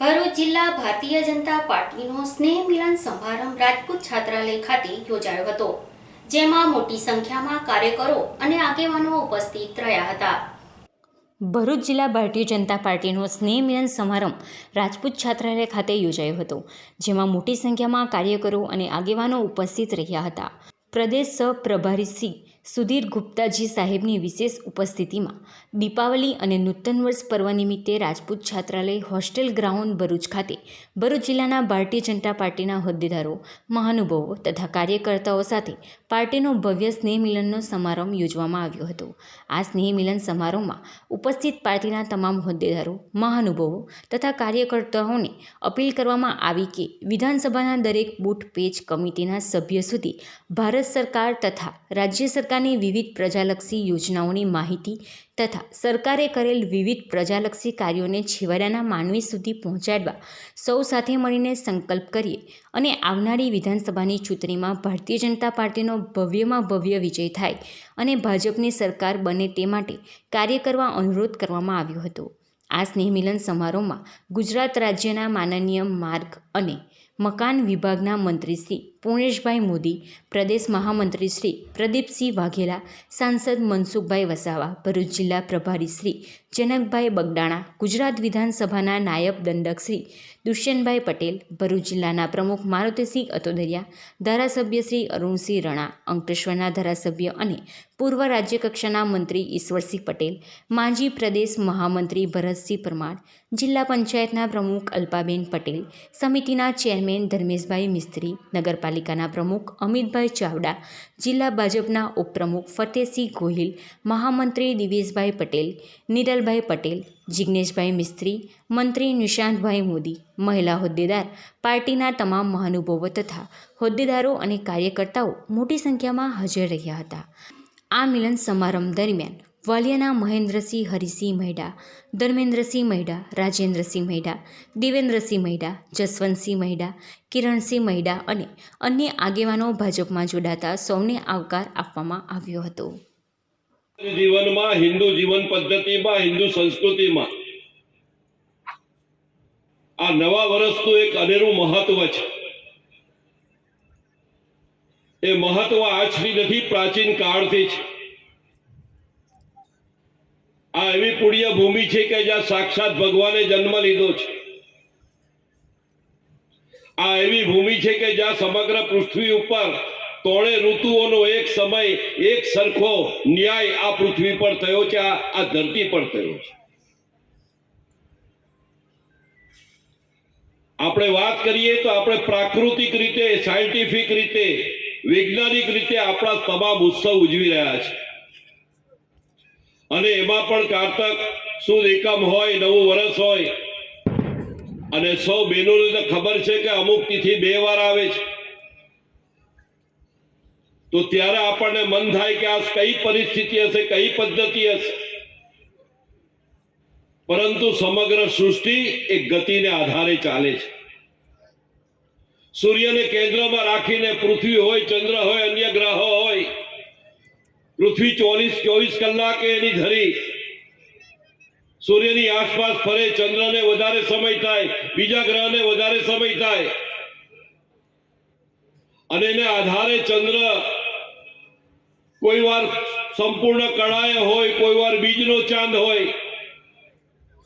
ભરૂચ જિલ્લા ભારતીય જનતા પાર્ટીનો સ્નેહ મિલન સમારંભ રાજપૂત છાત્રાલય ખાતે યોજાયો હતો, જેમાં મોટી સંખ્યામાં કાર્યકરો અને આગેવાનો ઉપસ્થિત રહ્યા હતા. ભરૂચ જિલ્લા ભારતીય જનતા પાર્ટીનો સ્નેહ મિલન સમારંભ રાજપૂત છાત્રાલય ખાતે યોજાયો હતો, જેમાં મોટી સંખ્યામાં કાર્યકરો અને આગેવાનો ઉપસ્થિત રહ્યા હતા. પ્રદેશ સહપ્રભારી શ્રી સુધીર ગુપ્તાજી સાહેબની વિશેષ ઉપસ્થિતિમાં દીપાવલી અને નૂતન વર્ષ પર્વ નિમિત્તે રાજપૂત છાત્રાલય હોસ્ટેલ ગ્રાઉન્ડ ભરૂચ ખાતે ભરૂચ જિલ્લાના ભારતીય જનતા પાર્ટીના હોદ્દેદારો, મહાનુભાવો તથા કાર્યકર્તાઓ સાથે પાર્ટીનો ભવ્ય સ્નેહ મિલનનો સમારંભ યોજવામાં આવ્યો હતો. આ સ્નેહ મિલન સમારોહમાં ઉપસ્થિત પાર્ટીના તમામ હોદ્દેદારો, મહાનુભાવો તથા કાર્યકર્તાઓને અપીલ કરવામાં આવી કે વિધાનસભાના દરેક બૂથ પેજ કમિટીના સભ્ય સુધી ભારત સરકાર તથા રાજ્ય સરકારની વિવિધ પ્રજાલક્ષી યોજનાઓની માહિતી તથા સરકારે કરેલ વિવિધ પ્રજાલક્ષી કાર્યોને છેવાડાના માનવી સુધી પહોંચાડવા સૌ સાથે મળીને સંકલ્પ કરીએ અને આવનારી વિધાનસભાની ચૂંટણીમાં ભારતીય જનતા પાર્ટીનો ભવ્યમાં ભવ્ય વિજય થાય અને ભાજપની સરકાર બને તે માટે કાર્ય કરવા અનુરોધ કરવામાં આવ્યો હતો. આ સ્નેહ મિલન સમારોહમાં ગુજરાત રાજ્યના માનનીય માર્ગ અને મકાન વિભાગના મંત્રી શ્રી પૂર્ણેશભાઈ મોદી, પ્રદેશ મહામંત્રી શ્રી પ્રદીપસિંહ વાઘેલા, સાંસદ મનસુખભાઈ વસાવા, ભરૂચ જિલ્લા પ્રભારી શ્રી જનકભાઈ બગડાણા, ગુજરાત વિધાનસભાના નાયબ દંડક શ્રી દુષ્યંતભાઈ પટેલ, ભરૂચ જિલ્લાના પ્રમુખ મારુતિસિંહ અતોદરિયા, ધારાસભ્ય શ્રી અરુણસિંહ રણા, અંકલેશ્વરના ધારાસભ્ય અને પૂર્વ રાજ્યકક્ષાના મંત્રી ઈશ્વરસિંહ પટેલ, માજી પ્રદેશ મહામંત્રી ભરતસિંહ પરમાર, જિલ્લા પંચાયતના પ્રમુખ અલ્પાબેન પટેલ, સમિતિના ચેરમેન ધર્મેશભાઈ મિસ્ત્રી, નગરપાલિકાના પ્રમુખ અમિતભાઈ ચાવડા, જિલ્લા ભાજપના ઉપપ્રમુખ ફતેહસિંહ ગોહિલ, મહામંત્રી દિવેશભાઈ પટેલ, નિરલભાઈ પટેલ, જિગ્નેશભાઈ મિસ્ત્રી, મંત્રી નિશાંતભાઈ મોદી, મહિલા હોદ્દેદાર, પાર્ટીના તમામ મહાનુભાવો તથા હોદ્દેદારો અને કાર્યકર્તાઓ મોટી સંખ્યામાં હાજર રહ્યા હતા. આ મિલન સમારંભ દરમિયાન વાલિયાના મહેન્દ્રસિંહ હરિસિંહ મહેડા, ધર્મેન્દ્રસિંહ મહેડા, રાજેન્દ્રસિંહ મહેડા, દેવેન્દ્રસિંહ મહેડા, જસવંતસિંહ મહેડા, કિરણસિંહ મહેડા અને અન્ય આગેવાનો ભાજપમાં જોડાતા સૌને આવકાર આપવામાં આવ્યો હતો. જીવનમાં, હિન્દુ જીવન પદ્ધતિમાં, હિન્દુ સંસ્કૃતિમાં આ નવા વર્ષનું એક અનેરું મહત્વ છે. એ મહત્વ આજથી નથી, પ્રાચીન કાળથી છે. આ એવી પુણ્ય ભૂમિ છે કે જ્યાં સાક્ષાત ભગવાને જન્મ લીધો છે. આ એવી ભૂમિ છે કે જ્યાં સમગ્ર પૃથ્વી ઉપર ત્રણે ઋતુઓનો એક સમય, એક સરખો ન્યાય આ પૃથ્વી પર થયો છે, આ ધરતી પર થયો છે. આપણે વાત કરીએ તો આપણે પ્રાકૃતિક રીતે, સાયન્ટિફિક રીતે, વૈજ્ઞાનિક રીતે આપણા તમામ ઉત્સવ ઉજવી રહ્યા છે. અને એમાં પણ કારતક સુદ એકમ હોય, નવું વર્ષ હોય, અને સૌ બહેનોને ખબર છે કે અમુક તિથિ 2 વાર આવે છે. તો ત્યારે આપણને મન થાય કે આ કઈ પરિસ્થિતિ હશે, કઈ પદ્ધતિ હશે. પરંતુ સમગ્ર સૃષ્ટિ એક ગતિને આધારે ચાલે છે. સૂર્યને કેન્દ્રમાં રાખીને પૃથ્વી હોય, ચંદ્ર હોય, અન્ય ગ્રહો હોય, પૃથ્વી 24 કલાકે એની ધરી સૂર્યની આસપાસ ફરે. ચંદ્રને વધારે સમય થાય, બીજા ગ્રહને વધારે સમય થાય, અને એને આધારે ચંદ્ર કોઈ વાર સંપૂર્ણ કળાએ હોય, કોઈ વાર બીજનો ચાંદ હોય.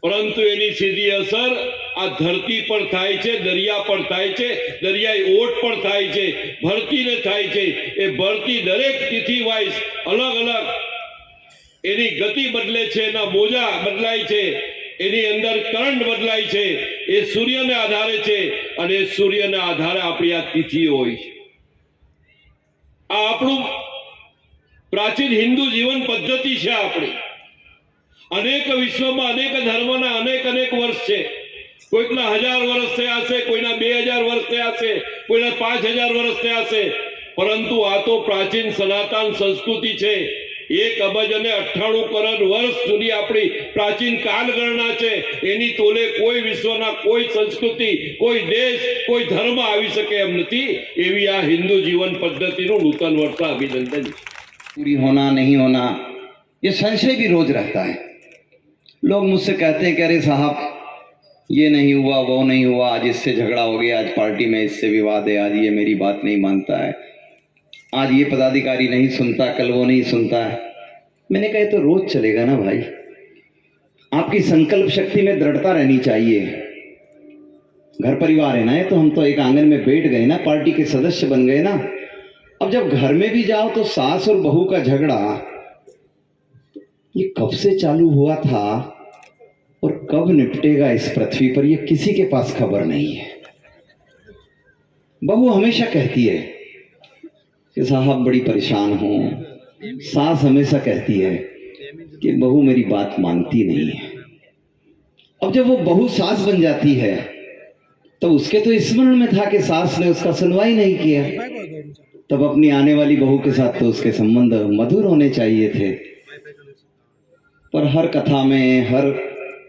પરંતુ એની સીધી અસર આ ધરતી પર થાય છે, દરિયા પર થાય છે, દરિયાઈ ઓટ પર થાય છે, ભરતીને થાય છે. એ ભરતી દરેક તિથિ વાઇઝ અલગ અલગ એની ગતિ બદલે છે, એના મોજા બદલાય છે, એની અંદર કરંટ બદલાય છે. એ સૂર્યને આધારે છે, અને એ સૂર્યના આધારે આપણી આ તિથિઓ હોય છે. આ આપણું પ્રાચીન હિન્દુ જીવન પદ્ધતિ છે. આપણી અનેક વિશ્વમાં અનેક ધર્મના અનેક વર્ષ છે. કોઈકના 1000 વર્ષ થયા હશે, કોઈના 2000 વર્ષ થયા હશે, કોઈના 5000 વર્ષ થયા હશે. પરંતુ આ તો પ્રાચીન સનાતન સંસ્કૃતિ છે. 1 અબજ અને 98 કરોડ વર્ષ સુધી આપણી પ્રાચીન કાલગણના છે. એની તોલે કોઈ વિશ્વના કોઈ સંસ્કૃતિ, કોઈ દેશ, કોઈ ધર્મ આવી શકે એમ નથી. એવી આ હિન્દુ જીવન પદ્ધતિનું નૂતન વર્ષ અભિનંદન. पूरी होना नहीं होना ये संशय भी रोज रहता है. लोग मुझसे कहते हैं कि अरे साहब ये नहीं हुआ, वो नहीं हुआ, आज इससे झगड़ा हो गया, आज पार्टी में इससे विवाद है, आज ये मेरी बात नहीं मानता है, आज ये पदाधिकारी नहीं सुनता, कल वो नहीं सुनता है। मैंने कहा तो रोज चलेगा ना भाई, आपकी संकल्प शक्ति में दृढ़ता रहनी चाहिए। घर परिवार है ना, ये तो हम तो एक आंगन में बैठ गए ना, पार्टी के सदस्य बन गए ना। अब जब घर में भी जाओ तो सास और बहू का झगड़ा ये कब से चालू हुआ था और कब निपटेगा इस पृथ्वी पर, ये किसी के पास खबर नहीं है। बहू हमेशा कहती है कि साहब बड़ी परेशान हूं, सास हमेशा कहती है कि बहू मेरी बात मानती नहीं है। अब जब वो बहू सास बन जाती है तो उसके तो स्मरण में था कि सास ने उसका सुनवाई नहीं किया, तब अपनी आने वाली बहू के साथ तो उसके संबंध मधुर होने चाहिए थे। पर हर कथा में, हर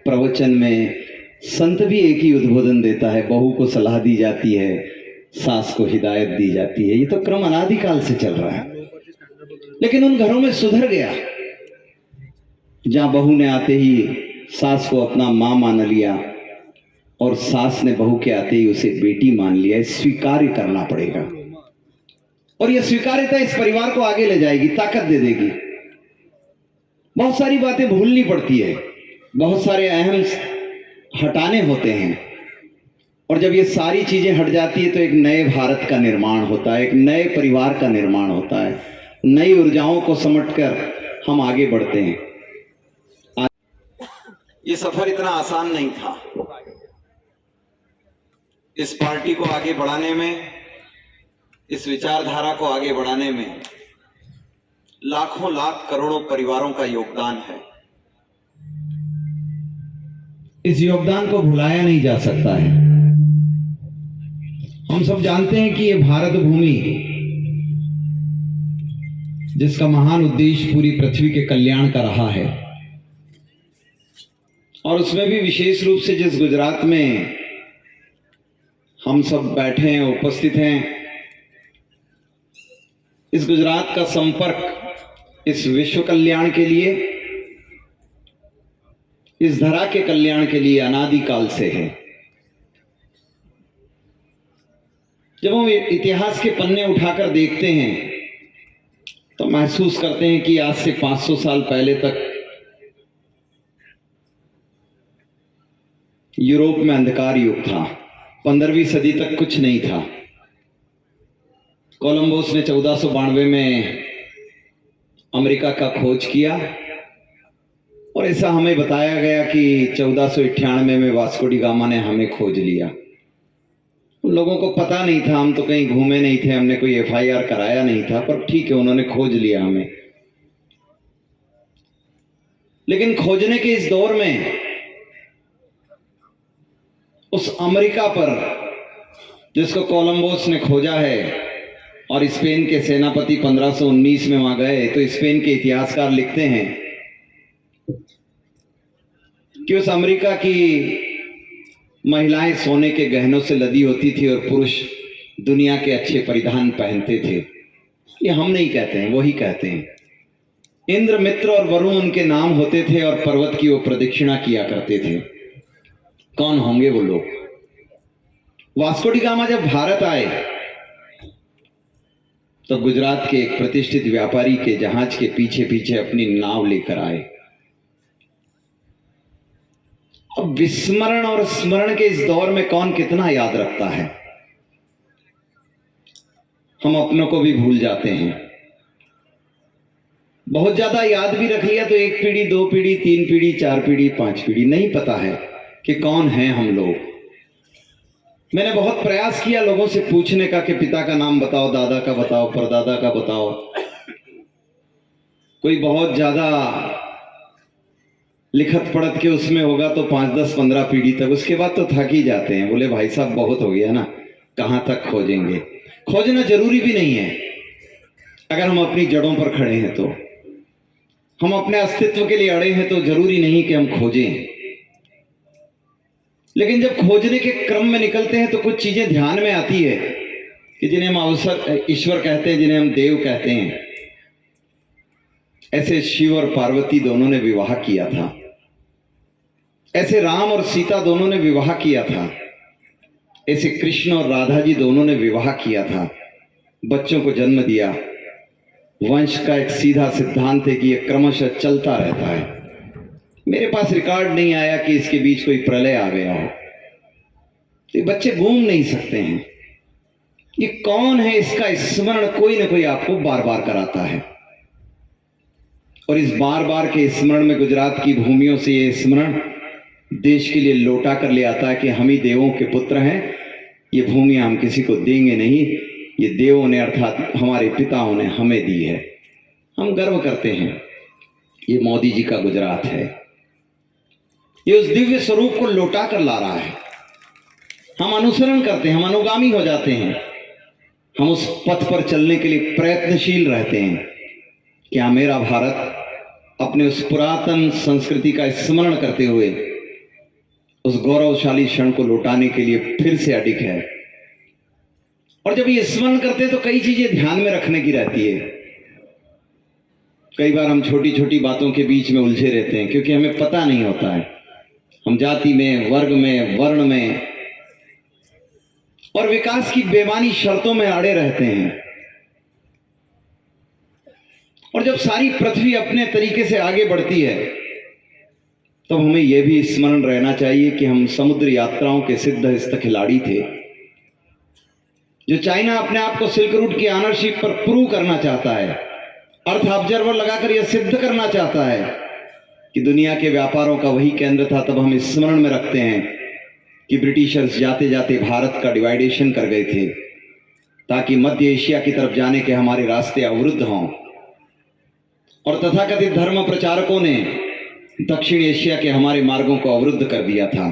प्रवचन में संत भी एक ही उद्बोधन देता है, बहू को सलाह दी जाती है, सास को हिदायत दी जाती है। ये तो क्रम अनादिकाल से चल रहा है। लेकिन उन घरों में सुधर गया जहां बहू ने आते ही सास को अपना मां मान लिया और सास ने बहू के आते ही उसे बेटी मान लिया। स्वीकार्य करना पड़ेगा और यह स्वीकार्यता इस परिवार को आगे ले जाएगी, ताकत दे देगी। बहुत सारी बातें भूलनी पड़ती है, बहुत सारे अहम हटाने होते हैं, और जब ये सारी चीजें हट जाती है तो एक नए भारत का निर्माण होता है, एक नए परिवार का निर्माण होता है। नई ऊर्जाओं को समटकर हम आगे बढ़ते हैं। ये सफर इतना आसान नहीं था। इस पार्टी को आगे बढ़ाने में, इस विचारधारा को आगे बढ़ाने में लाखों लाख करोड़ों परिवारों का योगदान है। इस योगदान को भुलाया नहीं जा सकता है। हम सब जानते हैं कि यह भारत भूमि, जिसका महान उद्देश्य पूरी पृथ्वी के कल्याण का रहा है, और उसमें भी विशेष रूप से जिस गुजरात में हम सब बैठे हैं, उपस्थित हैं, इस गुजरात का संपर्क इस विश्व कल्याण के लिए, इस धरा के कल्याण के लिए अनादिकाल से है। जब हम इतिहास के पन्ने उठाकर देखते हैं तो महसूस करते हैं कि आज से 500 साल पहले तक यूरोप में अंधकार युग था। 15वीं सदी तक कुछ नहीं था। कोलंबस ने 1492 में अमेरिका का खोज किया और ऐसा हमें बताया गया कि 1498 में वास्को डी गामा ने हमें खोज लिया। उन लोगों को पता नहीं था, हम तो कहीं घूमे नहीं थे, हमने कोई FIR कराया नहीं था, पर ठीक है, उन्होंने खोज लिया हमें। लेकिन खोजने के इस दौर में उस अमेरिका पर जिसको कोलंबस ने खोजा है, और स्पेन के सेनापति 1519 में वहां गए, तो स्पेन के इतिहासकार लिखते हैं कि उस अमेरिका की महिलाएं सोने के गहनों से लदी होती थी और पुरुष दुनिया के अच्छे परिधान पहनते थे। ये हम नहीं कहते हैं, वही कहते हैं। इंद्र, मित्र और वरुण उनके नाम होते थे और पर्वत की वो प्रदक्षिणा किया करते थे। कौन होंगे वो लोग? वास्को डी गामा जब भारत आए तो गुजरात के एक प्रतिष्ठित व्यापारी के जहाज के पीछे पीछे अपनी नाव लेकर आए। अब विस्मरण और स्मरण के इस दौर में कौन कितना याद रखता है? हम अपनों को भी भूल जाते हैं। बहुत ज्यादा याद भी रख लिया तो 1 पीढ़ी, 2 पीढ़ी, 3 पीढ़ी, 4 पीढ़ी, 5 पीढ़ी नहीं पता है कि कौन हैं हम लोग। मैंने बहुत प्रयास किया लोगों से पूछने का कि पिता का नाम बताओ, दादा का बताओ, परदादा का बताओ। कोई बहुत ज्यादा लिखत पढ़त के उसमें होगा तो 5, 10, 15 पीढ़ी तक, उसके बाद तो थक ही जाते हैं। बोले भाई साहब बहुत हो गया ना, कहां तक खोजेंगे। खोजना जरूरी भी नहीं है। अगर हम अपनी जड़ों पर खड़े हैं तो, हम अपने अस्तित्व के लिए अड़े हैं तो जरूरी नहीं कि हम खोजें। लेकिन जब खोजने के क्रम में निकलते हैं तो कुछ चीजें ध्यान में आती है कि जिन्हें हम अवसर ईश्वर कहते हैं, जिन्हें हम देव कहते हैं। ऐसे शिव और पार्वती दोनों ने विवाह किया था। ऐसे राम और सीता दोनों ने विवाह किया था, ऐसे कृष्ण और राधा जी दोनों ने विवाह किया था, बच्चों को जन्म दिया। वंश का एक सीधा सिद्धांत है कि यह क्रमशः चलता रहता है। मेरे पास रिकॉर्ड नहीं आया कि इसके बीच कोई प्रलय आ गया हो, तो ये बच्चे घूम नहीं सकते हैं। ये कौन है, इसका स्मरण कोई ना कोई आपको बार बार कराता है, और इस बार बार के स्मरण में गुजरात की भूमियों से ये स्मरण देश के लिए लौटा कर ले आता है कि हम ही देवों के पुत्र हैं, ये भूमियां हम किसी को देंगे नहीं, ये देवों ने अर्थात हमारे पिताओं ने हमें दी है। हम गर्व करते हैं, ये मोदी जी का गुजरात है, ये उस दिव्य स्वरूप को लौटा कर ला रहा है। हम अनुसरण करते हैं, हम अनुगामी हो जाते हैं, हम उस पथ पर चलने के लिए प्रयत्नशील रहते हैं। क्या मेरा भारत अपने उस पुरातन संस्कृति का स्मरण करते हुए उस गौरवशाली क्षण को लौटाने के लिए फिर से अडिग है? और जब ये स्मरण करते हैं तो कई चीजें ध्यान में रखने की रहती है। कई बार हम छोटी छोटी बातों के बीच में उलझे रहते हैं, क्योंकि हमें पता नहीं होता है। हम जाति में, वर्ग में, वर्ण में और विकास की बेमानी शर्तों में अड़े रहते हैं। और जब सारी पृथ्वी अपने तरीके से आगे बढ़ती है, तब हमें यह भी स्मरण रहना चाहिए कि हम समुद्र यात्राओं के सिद्धहस्त खिलाड़ी थे। जो चाइना अपने आप को सिल्क रूट की ऑनरशिप पर प्रूव करना चाहता है, अर्थ ऑब्जर्वर लगाकर यह सिद्ध करना चाहता है कि दुनिया के व्यापारों का वही केंद्र था, तब हम स्मरण में रखते हैं कि ब्रिटिशर्स जाते जाते भारत का डिवाइडेशन कर गए थे, ताकि मध्य एशिया की तरफ जाने के हमारे रास्ते अवरुद्ध हों। और तथाकथित धर्म प्रचारकों ने दक्षिण एशिया के हमारे मार्गों को अवरुद्ध कर दिया था।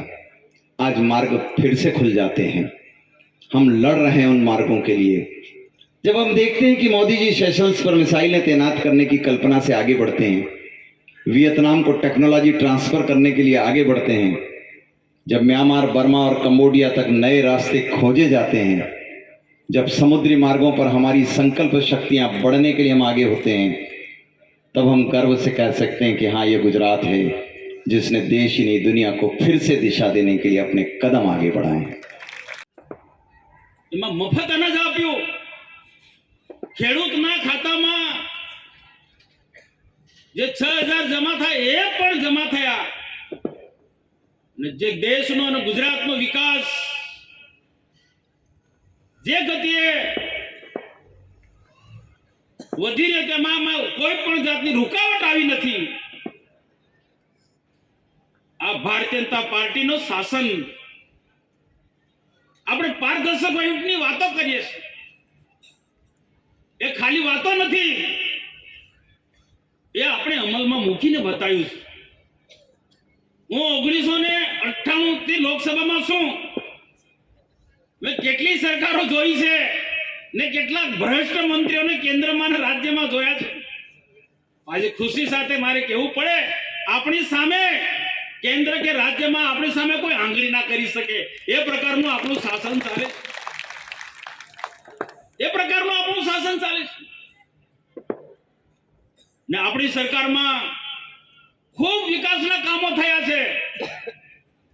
आज मार्ग फिर से खुल जाते हैं, हम लड़ रहे हैं उन मार्गों के लिए। जब हम देखते हैं कि मोदी जी सेशल्स पर मिसाइलें तैनात करने की कल्पना से आगे बढ़ते हैं, वियतनाम को टेक्नोलॉजी ट्रांसफर करने के लिए आगे बढ़ते हैं, जब म्यांमार, बर्मा और कंबोडिया तक नए रास्ते खोजे जाते हैं, जब समुद्री मार्गों पर हमारी संकल्प शक्तियां बढ़ने के लिए हम आगे होते हैं, तब हम गर्व से कह सकते हैं कि हाँ, ये गुजरात है जिसने देश ही नहीं दुनिया को फिर से दिशा देने के लिए अपने कदम आगे बढ़ाए हैं। એમાં મફત અનાજ આપ્યું, ખેડૂતના ખાતામાં જે 6000 જમા થાય એ પણ જમા થયા, અને જે દેશનો અને ગુજરાતનો વિકાસ જે ગતિએ વધી રહ્યો તેમાં કોઈ પણ જાતની રૂકાવટ આવી નથી। આ ભારતીય જનતા પાર્ટીનો શાસન, આપણે પારદર્શક આયુક્તની વાતો કરીએ છીએ, એ ખાલી વાતો નથી, એ આપણે અમલમાં મૂકીને બતાવ્યું છે। હું 1998 થી લોકસભામાં છું, મેં કેટલી સરકારો જોઈ છે ને કેટલાક ભ્રષ્ટ મંત્રીઓને કેન્દ્રમાં અને રાજ્યમાં જોયા છે। આજે ખુશી સાથે મારે કહેવું પડે, આપણી સામે केंद्र के राज्य में अपने सामे कोई आंगળી ना करी सके, ए प्रकारનું આપણું શાસન ચાલે છે, ए प्रकारનું આપણું શાસન ચાલે છે। ને આપણી સરકારમાં ખૂબ વિકાસના કામો થયા છે,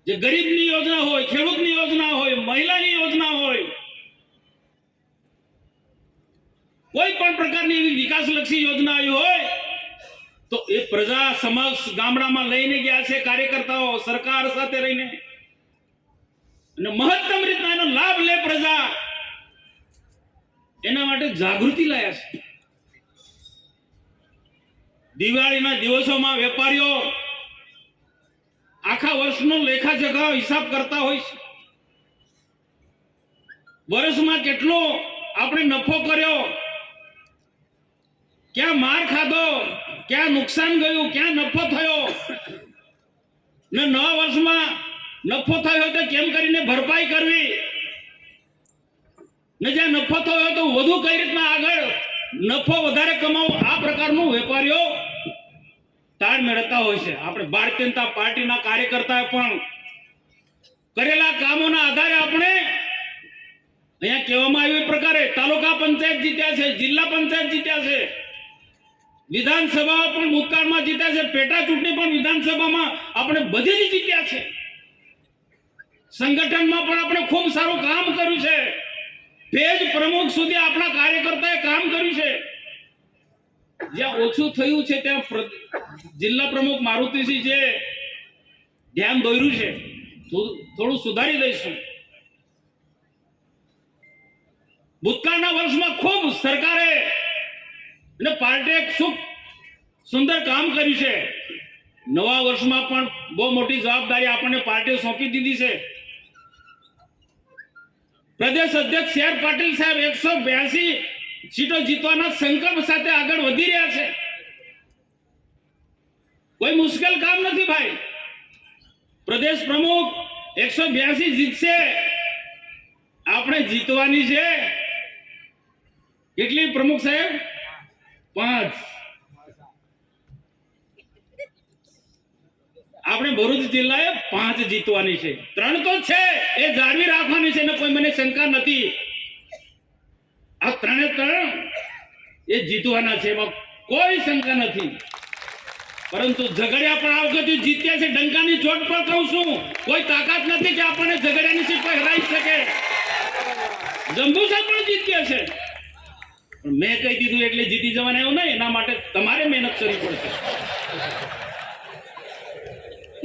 જે ગરીબની યોજના હોય, ખેડૂતની યોજના હોય, મહિલાની યોજના હોય, કોઈ પણ પ્રકારની એવી વિકાસલક્ષી યોજના આવી હોય तो ये प्रजा समक्ष गामडाમાં લઈને ગયા છે કાર્યકર્તાઓ, સરકાર સાથે રહીને, અને મહત્તમ રીતના એનો લાભ લે પ્રજા, એના માટે જાગૃતિ લાયા છે। દિવાળીના દિવસોમાં વેપારીઓ આખા વર્ષનો લેખા જોખા હિસાબ કરતા હોય છે, વર્ષમાં કેટલો આપણે નફો કર્યો, क्या मार खाधो, क्या नुकसान गયું, क्या नफो थयो, ने नवा वर्ष में नफो थयो तो केम करीने भरपाई करवी, ने ज्यां नफो थयो तो वधु कई रीतना आगळ नफो वधारे कमावो, आ प्रकारनो वेपारीओ ताळ मेळवता होय छे। आपणे भारतीय जनता पार्टीना कार्यकर्ताओ पण करेला कामोना आधारे આપણે અહીંયા કહેવામાં આવ્યું એ પ્રકારે તાલુકા પંચાયત જીત્યા છે, જિલ્લા પંચાયત જીત્યા છે, વિધાનસભા પણ ભૂતકાળમાં જીત્યા છે, પેટા ચૂંટણી પણ વિધાનસભામાં આપણે બધી જ જીત્યા છે. સંગઠનમાં પણ આપણે ખૂબ સારું કામ કર્યું છે. પેજ પ્રમુખ સુધી આપણા કાર્યકર્તાએ કામ કર્યું છે. જ્યાં ઓછું થયું છે ત્યાં જિલ્લા પ્રમુખ મારુતિસિંહ છે ધ્યાન દોર્યું છે, થોડું સુધારી દઈશું. ભૂતકાળના વર્ષમાં ખૂબ સરકારે અને પાર્ટીએ ખૂબ સુંદર કામ કર્યું છે. નવા વર્ષમાં પણ બહુ મોટી જવાબદારી આપણને પાર્ટીએ સોંપી દીધી છે. પ્રદેશ અધ્યક્ષ સી.આર. પાટીલ સાહેબ 182 સીટો જીતવાના સંકલ્પ સાથે આગળ વધી રહ્યા છે. કોઈ મુશ્કેલ કામ નથી ભાઈ. પ્રદેશ પ્રમુખ 182 જીતશે, આપણે જીતવાની છે. કેટલી પ્રમુખ સાહેબ? 5. આપણે ભરૂચ જિલ્લાએ 5 જીતવાની છે. 3 તો છે એ જાળવી રાખવાની છે ને કોઈ મને શંકા નથી. આ 3 એ જીતવાના છે, એમાં કોઈ શંકા નથી. પરંતુ ઝઘડિયા પણ આ વખતે જીત્યા છે. ડંકાની ચોટ પર કહું છું, કોઈ તાકાત નથી કે આપણને ઝઘડિયાની સીટ પર હરાવી શકે. જંબુસર પણ જીત્યા છે, પણ મેં કહી દીધું એટલે જીતી જવાના એવું નહીં. એના માટે તમારે મહેનત કરવી પડશે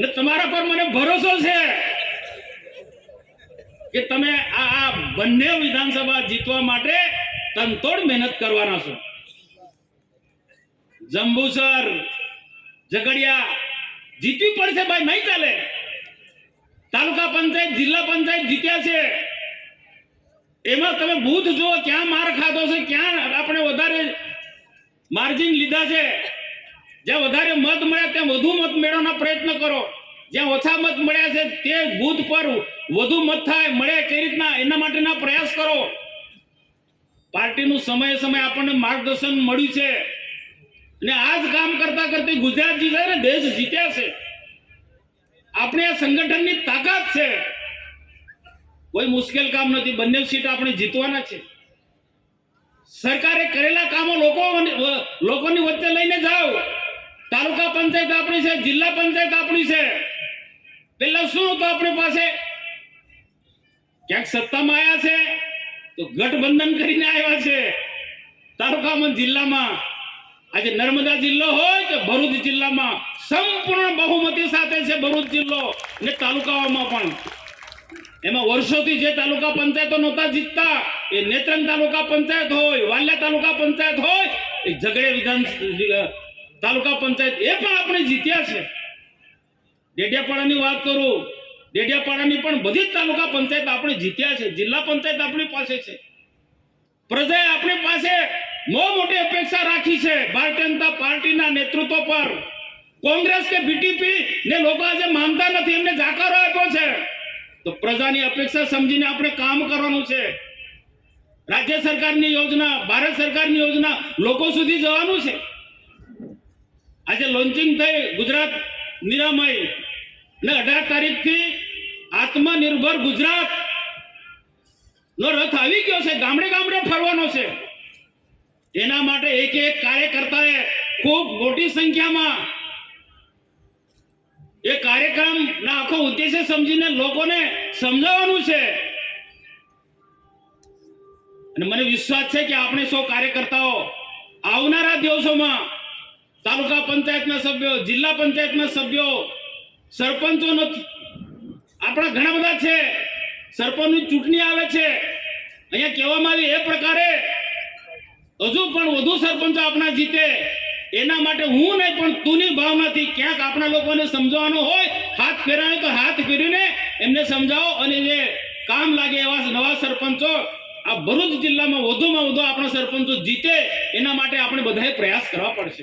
ને તમારા પર મને ભરોસો છે કે તમે આ બંને વિધાનસભા જીતવા માટે તનતોડ મહેનત કરવાના છો. જંબુસર ઝઘડિયા જીતવી પડશે ભાઈ, નહીં ચાલે. તાલુકા પંચાયત જિલ્લા પંચાયત જીત્યા છે, એમાં તમે બૂથ જુઓ ક્યાં માર ખાધો છે, ક્યાં આપણે વધારે માર્જિન લીધા છે. જ્યાં વધારે મત મળ્યા ત્યાં વધુ મત મેળવવાનો પ્રયત્ન કરો. જ્યાં ઓછા મત મળ્યા છે તે બૂથ પર વધુ મત થાય મળે કઈ રીતના એના માટેના પ્રયાસ કરો. પાર્ટીનું સમય આપણને માર્ગદર્શન મળ્યું છે અને આ જ કામ કરતા કરતા ગુજરાત જીત્યા ને દેશ જીત્યા છે. આપણે આ સંગઠનની તાકાત છે. કોઈ મુશ્કેલ કામ નથી. બંને સીટ આપણે જીતવાના છે. સરકારે કરેલા કામો લોકોની વચ્ચે લઈને જાઓ. તાલુકા પંચાયત આપણી છે, જિલ્લા પંચાયત આપણી છે. પેલા શું હતું આપણી પાસે? ક્યાંક સત્તામાં આવ્યા છે તો ગઠબંધન કરીને આવ્યા છે. તાલુકામાં જિલ્લામાં આજે નર્મદા જિલ્લો હોય કે ભરૂચ જિલ્લામાં સંપૂર્ણ બહુમતી સાથે છે ભરૂચ જિલ્લો ને તાલુકાઓમાં પણ. એમાં વર્ષોથી જે તાલુકા પંચાયતો નહોતા જીતતા, એ નેત્રંગ તાલુકા પંચાયત હોય, વાલિયા તાલુકા પંચાયત હોય, એ ઝઘડે વિધાન તાલુકા પંચાયત એ પણ આપણે જીત્યા છે. ડેડિયાપાડાની વાત કરું, ડેડિયાપાડાની પણ બધી જ તાલુકા પંચાયત આપણે જીત્યા છે. જિલ્લા પંચાયત આપણી પાસે છે. પ્રજાએ આપણી પાસે બહુ મોટી અપેક્ષા રાખી છે ભારતીય જનતા પાર્ટીના નેતૃત્વ પર. કોંગ્રેસ કે બીટીપી ને લોકો આજે માનતા નથી, એમને જાકારો આપ્યો છે. તો પ્રજાની અપેક્ષા સમજીને આપણે કામ કરવાનું છે. રાજ્ય સરકારની યોજના, ભારત સરકારની યોજના લોકો સુધી જવાનું છે. આજે લોન્ચિંગ થઈ ગુજરાત નિરામય ને 18 તારીખથી આત્મનિર્ભર ગુજરાત નો રથ આવી ગયો છે. ગામડે ગામડે ફરવાનો છે. એના માટે એક કાર્યકર્તાએ ખૂબ મોટી સંખ્યામાં એ કાર્યક્રમના આખો ઉદ્દેશ્ય સમજીને લોકોને સમજાવવાનું છે. અને મને વિશ્વાસ છે કે આપણે સૌ કાર્યકર્તાઓ આવનારા દિવસોમાં તાલુકા પંચાયતના સભ્યો, જિલ્લા પંચાયતના સભ્યો, સરપંચોનો આપણા ઘણા બધા છે. સરપંચની ચૂંટણી આવે છે. અહીંયા કહેવામાં આવે એ પ્રકારે હજુ પણ વધુ સરપંચો આપણા જીતે, એના માટે હું નહીં પણ તુંની ભાવનાથી ક્યાંક આપણા લોકોને સમજાવવાનો હોય, હાથ ફેરાવે તો હાથ ફેરીને એમને સમજાવો અને જે કામ લાગે એવા નવા સરપંચો આ ભરૂચ જિલ્લામાં વધુમાં વધુ આપણા સરપંચો જીતે એના માટે આપણે બધાએ પ્રયાસ કરવા પડશે.